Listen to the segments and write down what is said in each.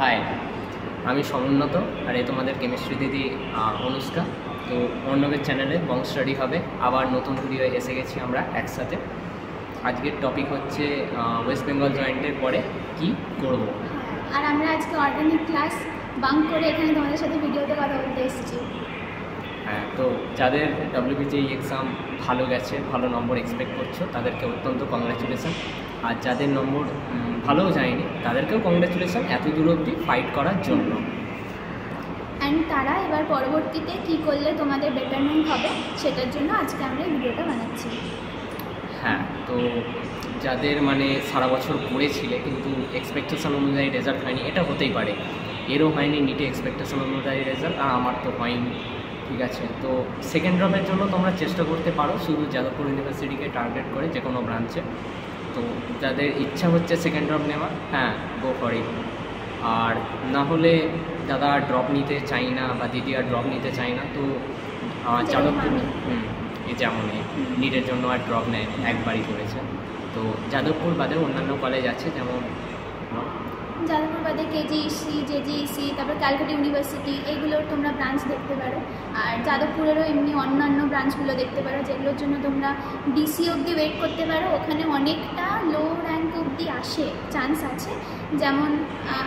High, আমি সমুন্নত আর এই তোমাদের কেমিস্ট্রি দিদি অনুষ্কা। তো অর্ণবের চ্যানেলে বং স্টাডি হবে, আবার নতুন ভিডিও এসে গেছি আমরা একসাথে। আজকের টপিক হচ্ছে ওয়েস্ট বেঙ্গল জয়েন্টের পরে কি করব। আর আমরা আজকে অর্গানিক ক্লাস বাঙ্ক করে এখানে তোমাদের সাথে ভিডিওতে কথা বলতে এসেছি। হ্যাঁ, তো যাদের WBJEE এক্সাম ভালো গেছে, ভালো নম্বর এক্সপেক্ট করছো, তাদেরকে অত্যন্ত কংগ্রাচুলেশন। আর যাদের নম্বর ভালোও যায়নি তাদেরকেও কংগ্রাচুলেশন এত দূর অবধি ফাইট করার জন্য। অ্যান্ড তারা এবার পরবর্তীতে কি করলে তোমাদের বেটারমেন্ট হবে সেটার জন্য আজকে আমরা এই ভিডিওটা বানাচ্ছি। হ্যাঁ, তো যাদের সারা বছর পড়েছিলে কিন্তু এক্সপেকটেশন অনুযায়ী রেজাল্ট হয়নি, এটা হতেই পারে। এরও হয়নি নিটে এক্সপেকটেশন অনুযায়ী রেজাল্ট, আর আমার তো হয়নি, ঠিক আছে। তো সেকেন্ড ড্রপের জন্য তোমরা চেষ্টা করতে পারো শুধু যাদবপুর ইউনিভার্সিটিকে টার্গেট করে যে কোনো ব্রাঞ্চে। তো যাদের ইচ্ছা হচ্ছে সেকেন্ড ড্রপ নেওয়ার, হ্যাঁ গো ফর ইট। আর না হলে দাদা ড্রপ নিতে চাই না বা দিদি আর ড্রপ নিতে চাই না, তো যাদবপুর এই যেমন নিটের জন্য আর ড্রপ নেয় একবারই করেছে। তো যাদবপুর বাদে অন্যান্য কলেজ আছে, যেমন যাদবপুর বাদে KGEC, JGEC, তারপর ক্যালকাটা ইউনিভার্সিটি, এইগুলোর তোমরা ব্রাঞ্চ দেখতে পারো। আর যাদবপুরেরও এমনি অন্যান্য ব্রাঞ্চগুলো দেখতে পারো, যেগুলোর জন্য তোমরা DC অবধি ওয়েট করতে পারো। ওখানে অনেকটা লো র্যাঙ্ক অবধি আসে, চান্স আছে। যেমন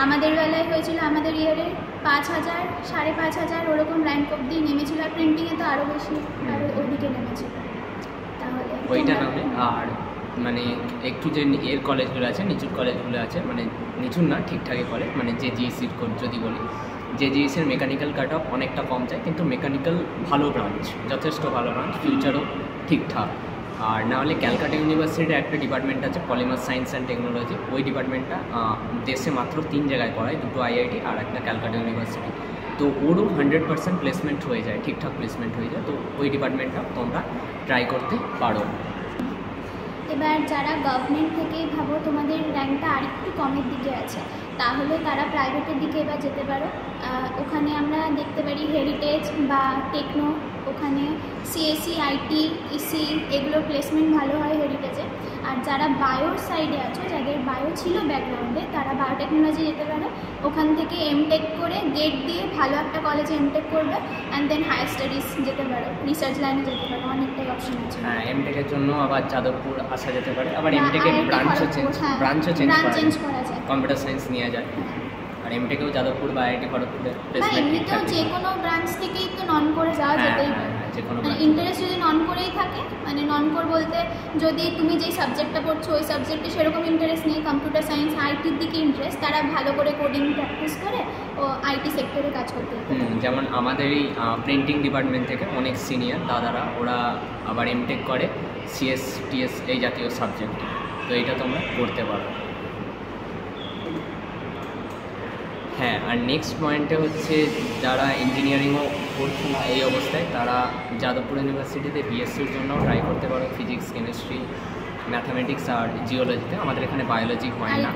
আমাদের বেলায় হয়েছিল, আমাদের ইয়ারে 5,000, 5,500 ওরকম র্যাঙ্ক অবধি নেমেছিল। আর প্রিন্টিংয়ে তো আরও বেশি, আরও ওইদিকে নেমেছিল। তাহলে ওইটা নামে। আর একটু যে এর কলেজগুলো আছে, নিচুর কলেজগুলো আছে, নিচুর না ঠিকঠাকই কলেজ, JGECর যদি বলি, JGECর মেকানিক্যাল কাট অফ অনেকটা কম যায়, কিন্তু মেকানিক্যাল ভালো ব্রাঞ্চ, যথেষ্ট ভালো ব্রাঞ্চ, ফিউচারও ঠিকঠাক। আর না হলে ক্যালকাটা ইউনিভার্সিটির একটা ডিপার্টমেন্ট আছে পলিমার সায়েন্স অ্যান্ড টেকনোলজি, ওই ডিপার্টমেন্টটা দেশে মাত্র 3 জায়গায় পড়ায়, 2 IIT আর একটা ক্যালকাটা ইউনিভার্সিটি। তো ওরও 100% প্লেসমেন্ট হয়ে যায়, ঠিকঠাক প্লেসমেন্ট হয়ে যায়। তো ওই ডিপার্টমেন্টটা তোমরা ট্রাই করতে পারো। এবার যারা গভর্নমেন্ট থেকেই ভাবো তোমাদের র্যাঙ্কটা আরেকটু কমের দিকে আছে, তাহলে তারা প্রাইভেটের দিকে এবার যেতে পারো। ওখানে আমরা দেখতে পারি হেরিটেজ বা টেকনো, ওখানে CSE, IT, EC এগুলোর প্লেসমেন্ট ভালো হয় হেরিটেজে। আর যারা বায়োর সাইডে আছো, যাদের বায়ো ছিল ব্যাকগ্রাউন্ডে, তারা বায়োটেকনোলজি যেতে পারো। ওখান থেকে MTech করে গেট দিয়ে ভালো একটা কলেজে MTech করবে, অ্যান্ড দেন হায়ার স্টাডিজ যেতে পারো, রিসার্চ লাইনে যেতে পারো, অনেকটাই অপশন আছে। হ্যাঁ, MTech-এর জন্য আবার যাদবপুর আসা যেতে পারে। আবার MTech-এর ব্রাঞ্চও চেঞ্জ করা যায়, কম্পিউটার সায়েন্স নেওয়া যায়। আর MTech-এও যাদবপুর বা IIT খড়গপুরে এমনিতেও যে কোনো ব্রাঞ্চ থেকেই তো নন করে যাওয়া যেতেই পারে। ইন্টারেস্ট যদি নন করেই থাকে, নন কোর বলতে যদি তুমি যেই সাবজেক্টটা পড়ছো ওই সাবজেক্টে সেরকম ইন্টারেস্ট নেই, কম্পিউটার সায়েন্স ITর দিকে ইন্টারেস্ট, তারা ভালো করে কোডিং প্র্যাকটিস করে ও IT সেক্টরে কাজ করতে পারে। যেমন আমাদের এই প্রিন্টিং ডিপার্টমেন্ট থেকে অনেক সিনিয়র দাদারা, ওরা আবার MTech করে CS, TS এই জাতীয় সাবজেক্ট। তো এইটা তোমরা করতে পারো। হ্যাঁ, আর নেক্সট পয়েন্টে হচ্ছে যারা ইঞ্জিনিয়ারিংও করছে না এই অবস্থায়, তারা যাদবপুর ইউনিভার্সিটিতে BSCর জন্য ট্রাই করতে পারো। ফিজিক্স, কেমিস্ট্রি, ম্যাথামেটিক্স আর জিওলজিতে। আমাদের এখানে বায়োলজি হয় না,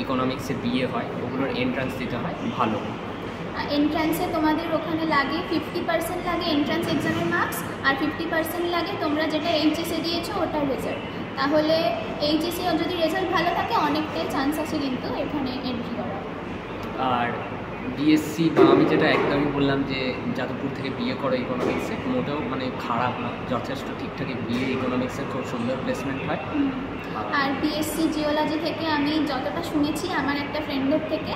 ইকোনমিক্সে BA হয়, ওগুলোর এন্ট্রান্স দিতে হয় ভালো। এন্ট্রান্সে তোমাদের ওখানে লাগে 50% লাগে এন্ট্রান্স এক্সামের মার্কস, আর 50% লাগে তোমরা যেটা HSE দিয়েছো ওটার রেজাল্ট। তাহলে HSE যদি রেজাল্ট ভালো থাকে অনেকটাই চান্স আছে কিন্তু এখানে এন্ট্রি করার। আর BSc বা আমি যেটা একদমই বললাম যে যাদবপুর থেকে BA করো ইকোনমিক্সে, মোটেও খারাপ না, যথেষ্ট ঠিকঠাকই। BA ইকোনমিক্সের খুব সুন্দর প্লেসমেন্ট হয়। আর BSc জিওলজি থেকে আমি যতটা শুনেছি আমার একটা ফ্রেন্ডের থেকে,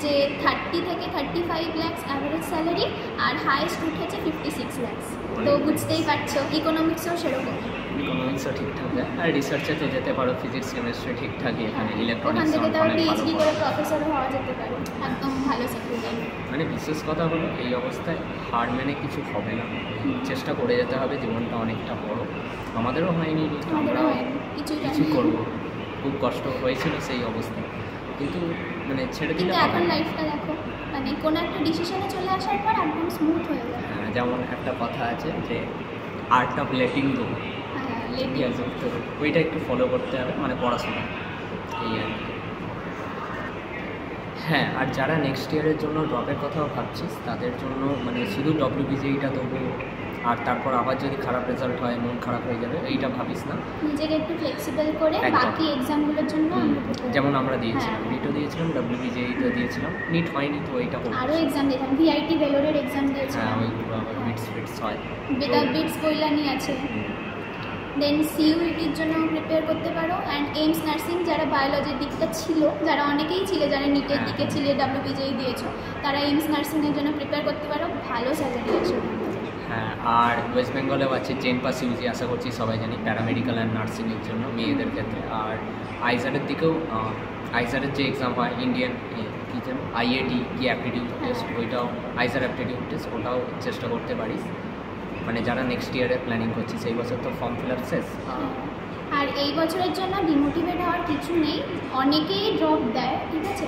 যে 30 থেকে 35 লাখ অ্যাভারেজ স্যালারি, আর হাইয়েস্ট উঠেছে 56 লাখ। তো বুঝতেই পারছো ইকোনমিক্সও সেরকম। ইকোনমিক্সও ঠিকঠাক যায়। আর রিসার্চে তো যেতে পারো, ফিজিক্স, কেমিস্ট্রি ঠিকঠাকই। এখানে ইলেকট্রনিক্স থেকে তাও PhD করে প্রফেসরও হওয়া যেতে পারে, একদম ভালো সেক্টর। বিশেষ কথা হলো এই অবস্থায় হার মেনে কিছু হবে না, চেষ্টা করে যেতে হবে। জীবনটা অনেকটা বড়, আমাদেরও হয়নি, আমরাও কিছু করবো। খুব কষ্ট হয়েছিল সেই অবস্থায়, কিন্তু ছেড়ে দিলে এখন লাইফটা দেখো, কোনো একটা ডিসিশনে চলে আসার পর একদম স্মুথ হয়ে যায়। যেমন একটা কথা আছে যে আর্ট অফ লেটিং গো, তো ওইটা একটু ফলো করতে হবে, পড়াশোনা এই আর কি। হ্যাঁ, আর যারা নেক্সট ইয়ারের জন্য ড্রপের কথাও ভাবছিস তাদের জন্য শুধু WBJEE-টা দেবো আর তারপর আবার যদি খারাপ রেজাল্ট হয়, মন খারাপ হয়ে যাবে, এইটা ভাবিস না। নিজেকে একটু ফ্লেক্সিবল করে একদম। বাকি এক্সামগুলোর জন্য আমরা prepare যেমন আমরা দিয়েছিলাম, হ্যাঁ। নিটও দিয়েছিলাম, WBJEটা দিয়েছিলাম, নিট হয়নি তো এইটা করবো। আরও এক্সাম দিয়েছিলাম, ভিআইটি ভেলোরের এক্সাম হ্যাঁ, দিয়েছিলাম, ওইগুলো আবার বিটস হয়। বিটস কল্যাণী আছে। দেন সিইউইটির জন্য প্রিপেয়ার করতে পারো। অ্যান্ড এইমস নার্সিং যারা বায়োলজির দিকটা ছিল, যারা অনেকেই ছিল যারা নিটের হ্যাঁ। দিকে ছিল, WBJEE দিয়েছো, তারা এইমস নার্সিংয়ের জন্য প্রিপেয়ার করতে পারো, ভালো স্যালারি আছে। হ্যাঁ, আর ওয়েস্ট বেঙ্গলেও আছে জেনপাস ইউজি, আশা করছি সবাই জানি, প্যারামেডিক্যাল অ্যান্ড নার্সিংয়ের জন্য মেয়েদের ক্ষেত্রে। আর আইজারের দিকেও আইজারের যে এক্সাম হয় ইন্ডিয়ান কী যেন IAT কি অ্যাপটিটিউড টেস্ট, ওইটাও আইজার অ্যাপটিটিউড টেস্ট, ওটাও চেষ্টা করতে পারিস। মানে যারা নেক্সট ইয়ারে প্ল্যানিং করছে, সেই বছর তো ফর্ম ফিল আপ শেষ। আর এই বছরের জন্য ডিমোটিভেট হওয়ার কিছু নেই, অনেকেই ড্রপ দেয়, ঠিক আছে।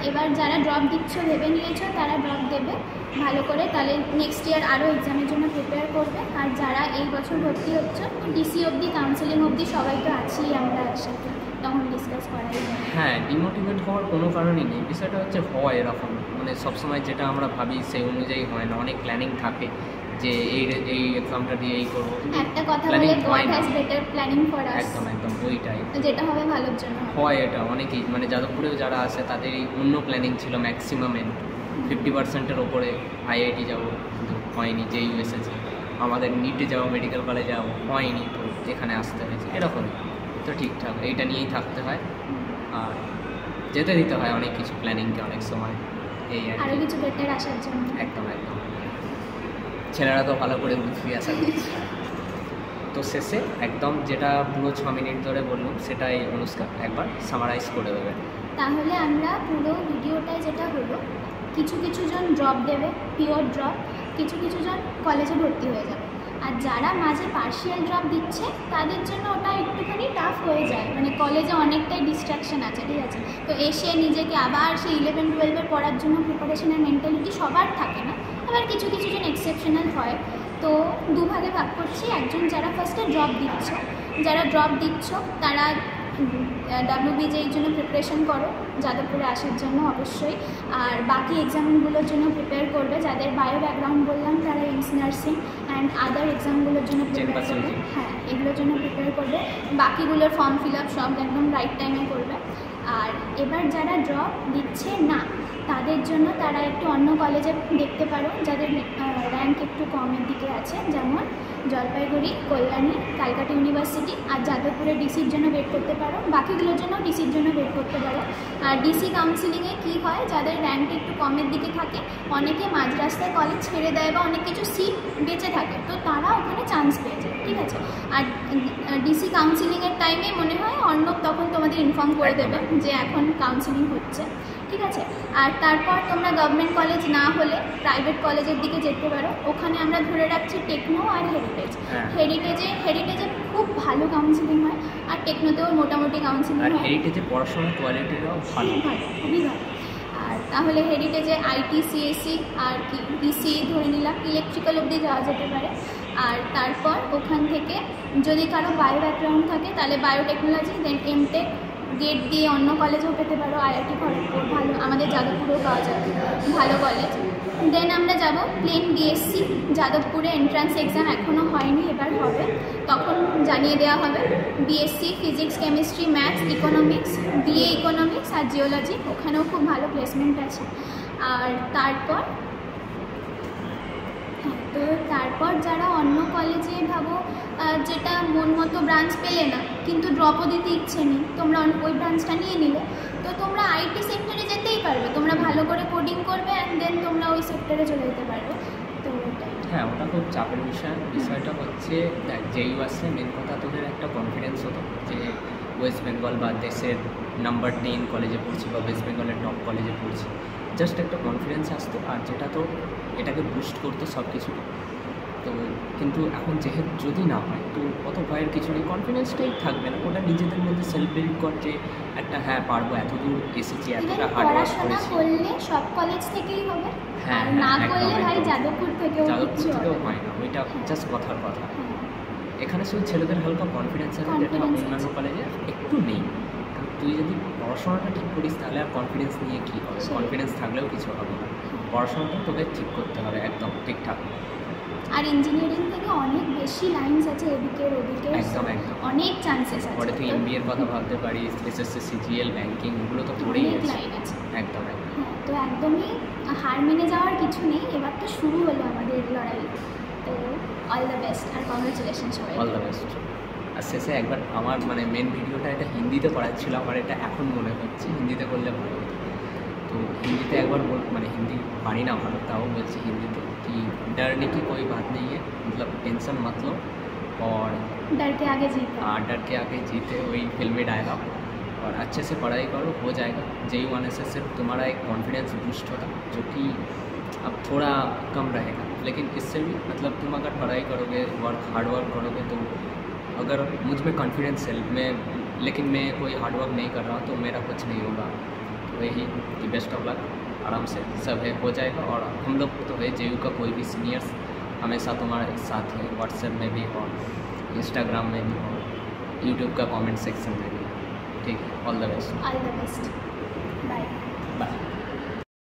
এবার যারা ড্রপ দিচ্ছ ভেবে নিয়েছো তারা ড্রপ দেবে ভালো করে, তাহলে নেক্সট ইয়ার আরও এক্সামের জন্য প্রিপেয়ার করবে। আর যারা এই বছর ভর্তি হচ্ছে, DC অবধি, কাউন্সেলিং অবধি সবাই তো আছি আমরা একসাথে, তখন ডিসকাস করাই যায়। হ্যাঁ, ডিমোটিভেট হওয়ার কোনো কারণই নেই। বিষয়টা হচ্ছে হয় এরকম, মানে সবসময় যেটা আমরা ভাবি সেই অনুযায়ী হয় না, অনেক প্ল্যানিং থাকে যে এই এক্সামটা দিয়ে এই করবো, একটা কথা বলে god has better planning for us. একদম একদম ওইটাই, যেটা হবে ভালোর জন্য হয়। এটা অনেকেই, মানে যাদবপুরেও যারা আছে তাদের এই অন্য প্ল্যানিং ছিল, ম্যাক্সিমামের 50%-এর ওপরে IIT যাবো, কিন্তু হয়নি, যেই এসেছে। আমাদের নিটে যাবো, মেডিকেল কলেজে যাবো, হয়নি, তো এখানে আসতে হয়েছে, এরকমই। তো ঠিকঠাক এইটা নিয়েই থাকতে হয়, আর যেতে দিতে হয় অনেক কিছু প্ল্যানিংকে অনেক সময়, এই আর আরও কি। কিছু বেটার আসার জন্য। একদম একদম, ছেলেরা তো ভালো করে বুঝবি আশা করছি। তো শেষে একদম যেটা পুরো 6 মিনিট ধরে বললাম, সেটাই অনুষ্কা একবার সামারাইজ করে দেবে। তাহলে আমরা পুরো ভিডিওটায় যেটা হলো, কিছু জন ড্রপ দেবে, পিওর ড্রপ, কিছু জন কলেজে ভর্তি হয়ে যাবে। আর যারা মাঝে পার্শিয়াল ড্রপ দিচ্ছে তাদের জন্য ওটা একটুখানি টাফ হয়ে যায়, মানে কলেজে অনেকটাই ডিস্ট্রাকশন আছে, ঠিক আছে। তো এসে নিজেকে আবার সেই 11-12-এর পড়ার জন্য প্রিপারেশনের মেন্টালিটি সবার থাকে না, আবার কিছু জন এক্সেপশনাল হয়। তো দুভাগে ভাগ করছি, একজন যারা ফার্স্টে ড্রপ দিচ্ছ তারা WBJEE জন্য প্রিপারেশন করো, যাদবপুরে আসার জন্য অবশ্যই। আর বাকি এক্সামগুলোর জন্য প্রিপেয়ার করবে, যাদের বায়ো ব্যাকগ্রাউন্ড বললাম তারা এইমস নার্সিং অ্যান্ড আদার এক্সামগুলোর জন্য প্রিপেয়ার করবে। হ্যাঁ, এগুলোর জন্য প্রিপেয়ার করবে, বাকিগুলোর ফর্ম ফিল আপ সব একদম রাইট টাইমে করবে। আর এবার যারা ড্রপ দিচ্ছে না তাদের জন্য তারা একটু অন্য কলেজে দেখতে পারো, যাদের র্যাঙ্ক একটু কমের দিকে আছে, যেমন জলপাইগুড়ি, কল্যাণী, ক্যালকাটা ইউনিভার্সিটি। আর যাদবপুরে ডিসির জন্য ওয়েট করতে পারো, বাকিগুলোর জন্য ডিসির জন্য ওয়েট করতে পারো। আর ডিসি কাউন্সিলিংয়ে কী হয়, যাদের র্যাঙ্ক একটু কমের দিকে থাকে, অনেকে মাঝ রাস্তায় কলেজ ছেড়ে দেয় বা অনেক কিছু সিট বেঁচে থাকে, তো তারা ওখানে চান্স পেয়ে যায়, ঠিক আছে। আর ডিসি কাউন্সিলিংয়ের টাইমে মনে হয় অর্ণব তখন তোমাদের ইনফর্ম করে দেবে যে এখন কাউন্সিলিং হচ্ছে, ঠিক আছে। আর তারপর তোমরা গভর্নমেন্ট কলেজ না হলে প্রাইভেট কলেজের দিকে যেতে পারো, ওখানে আমরা ধরে রাখছি টেকনো আর হেরিটেজ। হেরিটেজে খুব ভালো কাউন্সিলিং হয়, আর টেকনোতেও মোটামুটি কাউন্সিলিং হয়। হেরিটেজে পড়াশোনার কোয়ালিটিটাও ভালো, খুবই ভালো। আর তাহলে হেরিটেজে IT, CSE আর কি BCE ধরে নিলাম, ইলেকট্রিক্যাল অবধি যাওয়া যেতে পারে। আর তারপর ওখান থেকে যদি কারো বায়ো ব্যাকগ্রাউন্ড থাকে তাহলে বায়োটেকনোলজি, দেন এমটেক গেট দিয়ে অন্য কলেজেও পেতে পারো, IIT খড়গপুর ভালো, আমাদের যাদবপুরেও পাওয়া যাবে ভালো কলেজ। দেন আমরা যাব প্লেন BSc, যাদবপুরে এন্ট্রান্স এক্সাম এখনও হয়নি, এবার হবে, তখন জানিয়ে দেওয়া হবে। BSc physics, chemistry, maths, economics, BA economics আর জিওলজি, ওখানেও খুব ভালো প্লেসমেন্ট আছে। আর তারপর যারা অন্য কলেজে ভাবো যেটা মন মতো ব্রাঞ্চ পেলে না, কিন্তু ড্রপও দিতে ইচ্ছে নেই, তোমরা ওই ব্রাঞ্চটা নিয়ে নিলে, তো তোমরা IT সেক্টরে যেতেই পারবে, তোমরা ভালো করে কোডিং করবে অ্যান্ড দেন তোমরা ওই সেক্টরে চলে যেতে পারবে। তো হ্যাঁ, ওটা খুব চাপের বিষয়টা হচ্ছে যেই আসছে, মেন কথা তোদের একটা কনফিডেন্স হতো যে ওয়েস্ট বেঙ্গল বা দেশের নাম্বার 10 কলেজে পড়ছি বা ওয়েস্ট বেঙ্গলের টপ কলেজে পড়ছি, জাস্ট একটা কনফিডেন্স আসতো, আর যেটা তো এটাকে বুস্ট করতো সব কিছু। তো কিন্তু এখন যেহেতু যদি না হয় তো অত ভয়ের কিছু নেই, কনফিডেন্সটাই থাকবে না, ওটা নিজেদের মধ্যে সেলফ বিল্ড করছে একটা, হ্যাঁ পারবো, এত দূর এসেছি, এতটা হার্ড ওয়ার্ক করেছি। করলে সব কলেজ থেকেই হবে, হ্যাঁ, না করলে ভাই যাদবপুর থেকেও হয় না, ওইটা জাস্ট কথার কথা। এখানে শুধু ছেলেদের হালকা কনফিডেন্স আছে, যেটা অন্যান্য কলেজে একটু নেই। তুই যদি পড়াশোনাটা ঠিক করিস তাহলে আর কনফিডেন্স নিয়ে কী হবে, কনফিডেন্স থাকলেও কিছু হবে না, পড়াশোনাটা তোকে ঠিক করতে হবে একদম ঠিকঠাক। আর ইঞ্জিনিয়ারিং থেকে অনেক বেশি লাইনস আছে এদিকের ওদিকে, একদম একদম অনেক চান্সেস আছে। পরে তুই তো এমবিএর কথা ভাবতে পারিস, এসএসসি সিজিএল ব্যাংকিং ওগুলো তো পড়েই অনেক আছে। লাইন আছে। একদম একদম হ্যাঁ, তো একদমই হার মেনে যাওয়ার কিছু নেই, এবার তো শুরু হলো আমাদের লড়াই। তো অল দ্য বেস্ট আর কংগ্রেচুলেশন সবাই। All the best. আর শেষে একবার আমার মানে মেন ভিডিওটা এটা হিন্দিতে করার ছিল, আমার এটা এখন মনে হচ্ছে হিন্দিতে করলে ভালো হতো। তো हिंदी একবার মানে हिंदी পারি না ভালো, তাও বলছি হিন্দিতে कि डरने की कोई बात नहीं है, मतलब टेंशन मत लो और डर के आगे जीत। डर के आगे जीते, वही फिल्मी डायलॉग। और अच्छे से पढ़ाई करो, हो जाएगा। जेई आने से सिर्फ तुम्हारा एक कॉन्फिडेंस बूस्ट होगा, जो कि अब थोड़ा कम रहेगा, लेकिन इससे भी मतलब तुम अगर पढ़ाई करोगे, हार्ड वर्क करोगे, तो अगर मुझ में कॉन्फिडेंस है लेकिन मैं कोई हार्ड वर्क नहीं कर रहा हूँ तो मेरा कुछ नहीं होगा। तो वही कि बेस्ट ऑफ लक, आराम से सब है, हो जाएगा। और हम लोग तो है जेयू का कोई भी सीनियर्स हमेशा तुम्हारे साथ है, व्हाट्सएप में भी और इंस्टाग्राम में भी और यूट्यूब का कमेंट सेक्शन में भी। ठीक है, all the best. All the best.